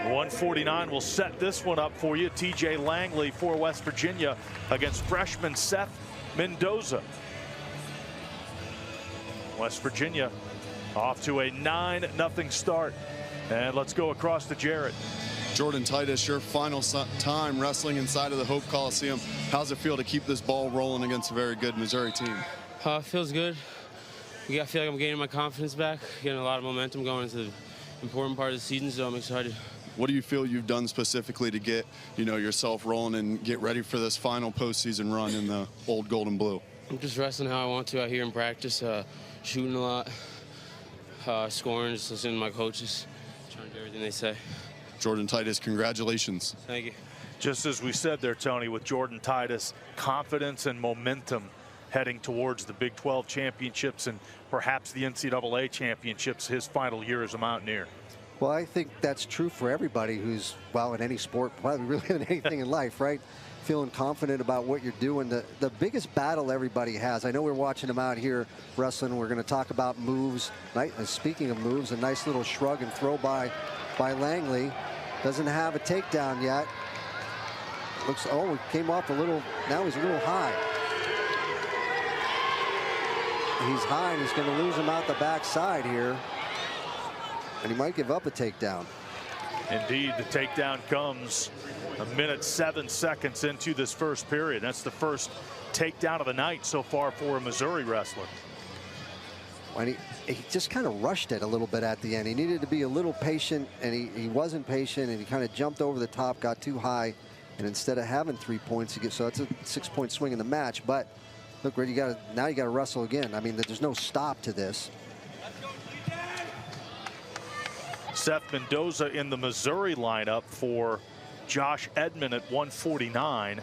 149 will set this one up for you. TJ Langley for West Virginia against freshman Seth Mendoza. West Virginia off to a 9-0 start. And let's go across to Jarrett. Jordan Titus, your final time wrestling inside of the Hope Coliseum. How's it feel to keep this ball rolling against a very good Missouri team? Feels good. I feel like I'm gaining my confidence back, getting a lot of momentum going into the important part of the season, so I'm excited. What do you feel you've done specifically to get, yourself rolling and get ready for this final postseason run in the old gold and blue? I'm just wrestling how I want to out here in practice, shooting a lot, scoring, just listening to my coaches, trying to do everything they say. Jordan Titus, congratulations. Thank you. Just as we said there, Tony, with Jordan Titus, confidence and momentum heading towards the Big 12 championships and perhaps the NCAA championships his final year as a Mountaineer. Well, I think that's true for everybody who's, well, in any sport, probably really in anything in life, right? Feeling confident about what you're doing. The biggest battle everybody has, I know we're watching them out here wrestling. We're going to talk about moves. Right? Speaking of moves, a nice little shrug and throw by Langley. Doesn't have a takedown yet. Looks, oh, it came off a little, now he's a little high. He's high and he's going to lose him out the backside here. And he might give up a takedown. Indeed, the takedown comes 1:07 into this first period. That's the first takedown of the night so far for a Missouri wrestler. And he just kind of rushed it a little bit at the end. He needed to be a little patient, and he wasn't patient, and he kind of jumped over the top, got too high, and instead of having 3 points, so that's a 6-point swing in the match. But look, Red, now you got to wrestle again. I mean, there's no stop to this. Seth Mendoza in the Missouri lineup for Josh Edmond at 149.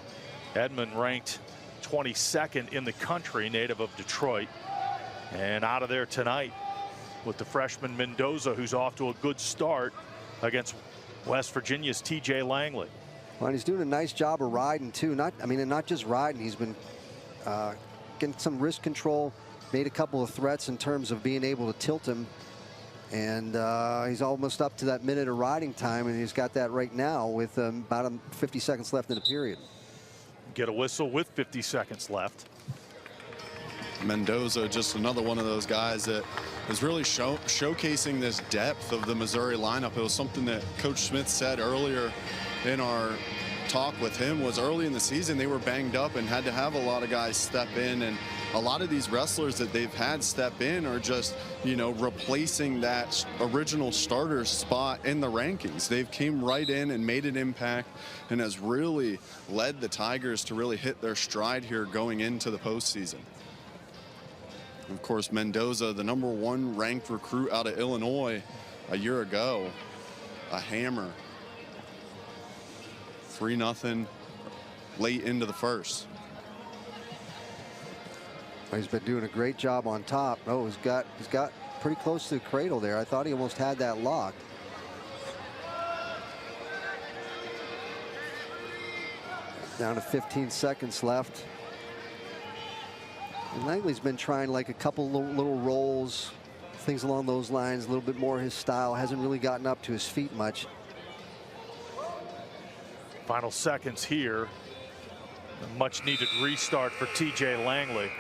Edmond ranked 22nd in the country, native of Detroit. And out of there tonight with the freshman Mendoza, who's off to a good start against West Virginia's TJ Langley. Well, and he's doing a nice job of riding too. And not just riding. He's been getting some wrist control, made a couple of threats in terms of being able to tilt him. And he's almost up to that minute of riding time, and he's got that right now with about 50 seconds left in the period. Get a whistle with 50 seconds left. Mendoza, just another one of those guys that is really showcasing this depth of the Missouri lineup. It was something that Coach Smith said earlier in our talk with him, was early in the season they were banged up and had to have a lot of guys step in, and a lot of these wrestlers that they've had step in are just, replacing that original starter spot in the rankings. They've came right in and made an impact and has really led the Tigers to really hit their stride here going into the postseason. Of course, Mendoza, the #1 ranked recruit out of Illinois a year ago, a hammer. 3-0 late into the first. He's been doing a great job on top. Oh, he's got pretty close to the cradle there. I thought he almost had that locked. Down to 15 seconds left. And Langley's been trying like a couple little rolls, things along those lines, a little bit more his style. Hasn't really gotten up to his feet much. Final seconds here. A much needed restart for TJ Langley.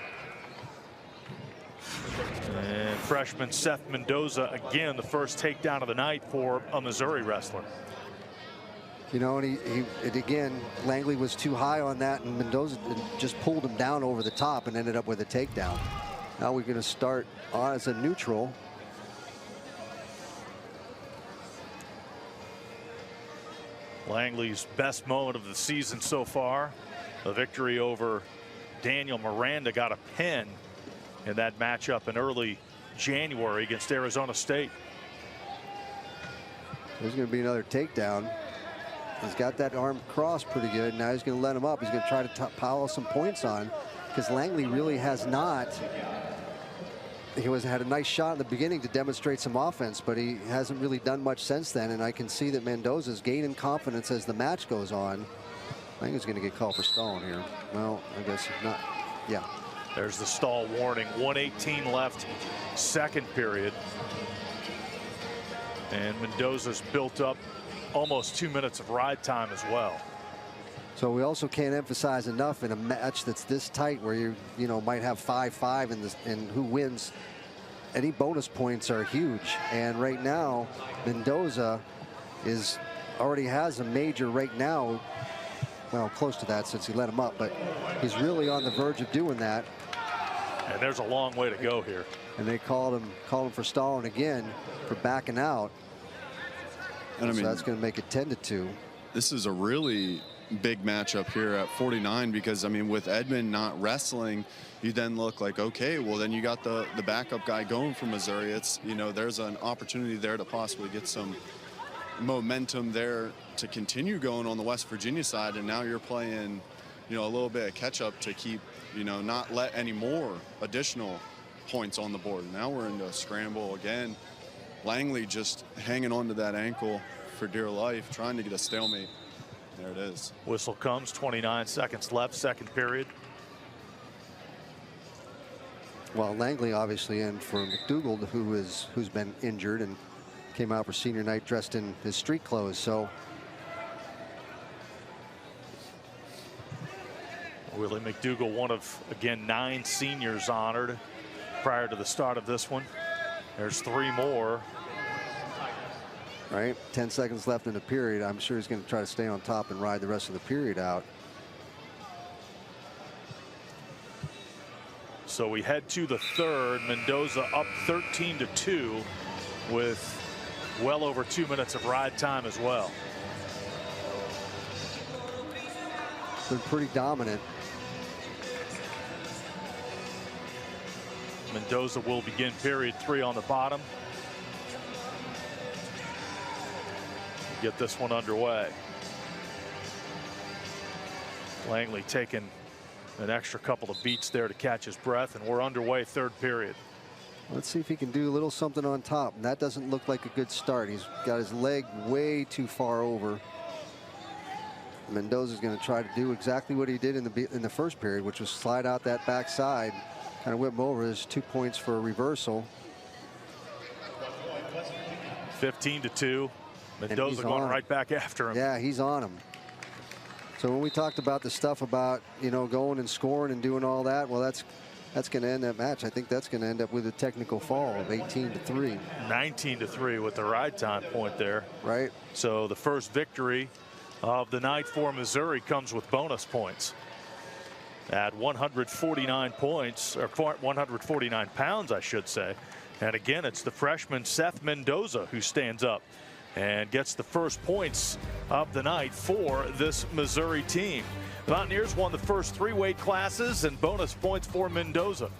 And freshman Seth Mendoza, again, the first takedown of the night for a Missouri wrestler. And again, Langley was too high on that, and Mendoza just pulled him down over the top and ended up with a takedown. Now we're going to start as a neutral. Langley's best moment of the season so far, a victory over Daniel Miranda. Got a pin in that matchup in early January against Arizona State. There's going to be another takedown. He's got that arm crossed pretty good. Now he's going to let him up. He's going to try to pile some points on, because Langley really has not. He had a nice shot in the beginning to demonstrate some offense, but he hasn't really done much since then. And I can see that Mendoza's gaining confidence as the match goes on. I think he's going to get called for stalling here. Well, I guess not. Yeah. There's the stall warning. 1:18 left, second period. And Mendoza's built up almost 2 minutes of ride time as well. So we also can't emphasize enough in a match that's this tight, where you might have 5-5 in this, and who wins, any bonus points are huge. And right now Mendoza already has a major right now, well, close to that since he let him up, but he's really on the verge of doing that. And there's a long way to go here. And they called him for stalling again, for backing out. And so that's going to make it 10-2. This is a really big matchup here at 49, because I mean, with Edmond not wrestling, you then look like, okay, well then you got the backup guy going from Missouri. It's, there's an opportunity there to possibly get some momentum there to continue going on the West Virginia side. And now you're playing, a little bit of catch up to keep, not let any more additional points on the board. Now we're into a scramble again. Langley just hanging on to that ankle for dear life, trying to get a stalemate. There it is. Whistle comes, 29 seconds left, second period. Well, Langley obviously in for McDougal, who's been injured and came out for senior night dressed in his street clothes. So Willie McDougal, one of, again, 9 seniors honored prior to the start of this one. There's 3 more. Right, 10 seconds left in the period. I'm sure he's going to try to stay on top and ride the rest of the period out. So we head to the third. Mendoza up 13-2 with well over 2 minutes of ride time as well. Been pretty dominant. Mendoza will begin period 3 on the bottom. Get this one underway. Langley taking an extra couple of beats there to catch his breath, and we're underway, third period. Let's see if he can do a little something on top. And that doesn't look like a good start. He's got his leg way too far over. Mendoza's going to try to do exactly what he did in the first period, which was slide out that backside, kind of whip him over. There's 2 points for a reversal. 15-2. Mendoza going right back after him. Yeah, he's on him. So when we talked about the stuff about, going and scoring and doing all that, well, that's going to end that match. I think that's going to end up with a technical fall of 18-3. 19-3 with the ride time point there. Right. So the first victory of the night for Missouri comes with bonus points. At 149 points, or 149 pounds, I should say. And again, it's the freshman Seth Mendoza who stands up and gets the first points of the night for this Missouri team. The Mountaineers won the first 3 weight classes, and bonus points for Mendoza.